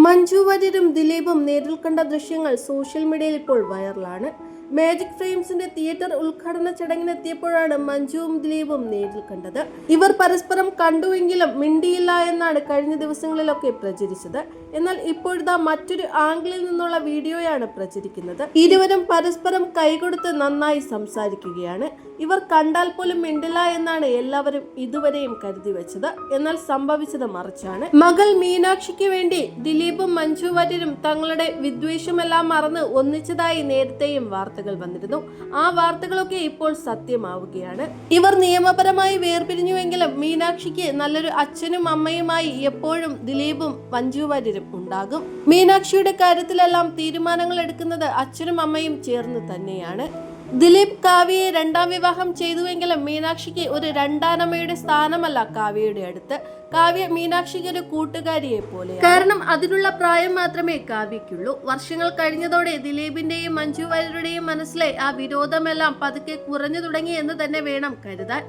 മഞ്ജു വാര്യരും ദിലീപും നേരിൽ കണ്ട ദൃശ്യങ്ങൾ സോഷ്യൽ മീഡിയയിൽ ഇപ്പോൾ വൈറലാണ്. മാജിക് ഫ്രെയിംസിന്റെ തിയേറ്റർ ഉദ്ഘാടന ചടങ്ങിനെത്തിയപ്പോഴാണ് മഞ്ജുവും ദിലീപും നേരിൽ കണ്ടത്. ഇവർ പരസ്പരം കണ്ടുവെങ്കിലും മിണ്ടിയില്ല എന്നാണ് കഴിഞ്ഞ ദിവസങ്ങളിലൊക്കെ പ്രചരിച്ചത്. എന്നാൽ ഇപ്പോഴത്തെ മറ്റൊരു ആംഗിളിൽ നിന്നുള്ള വീഡിയോയാണ് പ്രചരിക്കുന്നത്. ഇരുവരും പരസ്പരം കൈകൊടുത്ത് നന്നായി സംസാരിക്കുകയാണ്. ഇവർ കണ്ടാൽ പോലും മിണ്ടില്ല എന്നാണ് എല്ലാവരും ഇതുവരെയും കരുതി വെച്ചത്. എന്നാൽ സംഭവിച്ചത് മറിച്ചാണ്. മകൾ മീനാക്ഷിക്ക് വേണ്ടി ദിലീപും മഞ്ജു വാര്യരും തങ്ങളുടെ വിദ്വേഷമെല്ലാം മറന്ന് ഒന്നിച്ചതായി നേരത്തെയും വാർത്തകൾ വന്നിരുന്നു. ആ വാർത്തകളൊക്കെ ഇപ്പോൾ സത്യമാവുകയാണ്. ഇവർ നിയമപരമായി വേർപിരിഞ്ഞുവെങ്കിലും മീനാക്ഷിക്ക് നല്ലൊരു അച്ഛനും അമ്മയുമായി എപ്പോഴും ദിലീപും മഞ്ജു വാര്യരും ഉണ്ടാകും. മീനാക്ഷിയുടെ കാര്യത്തിലെല്ലാം തീരുമാനങ്ങൾ എടുക്കുന്നത് അച്ഛനും അമ്മയും ചേർന്ന് തന്നെയാണ്. ദിലീപ് കാവ്യയെ രണ്ടാം വിവാഹം ചെയ്തുവെങ്കിലും മീനാക്ഷിക്ക് ഒരു രണ്ടാനമ്മയുടെ സ്ഥാനമല്ല കാവ്യയുടെ അടുത്ത്. കാവ്യ മീനാക്ഷിക്ക് ഒരു കൂട്ടുകാരിയെ പോലെ, കാരണം അതിനുള്ള പ്രായം മാത്രമേ കാവ്യക്കുള്ളൂ. വർഷങ്ങൾ കഴിഞ്ഞതോടെ ദിലീപിന്റെയും മഞ്ജു വാര്യരുടെയും മനസ്സിലെ ആ വിരോധമെല്ലാം പതുക്കെ കുറഞ്ഞു തുടങ്ങി എന്ന് തന്നെ വേണം കരുതാൻ.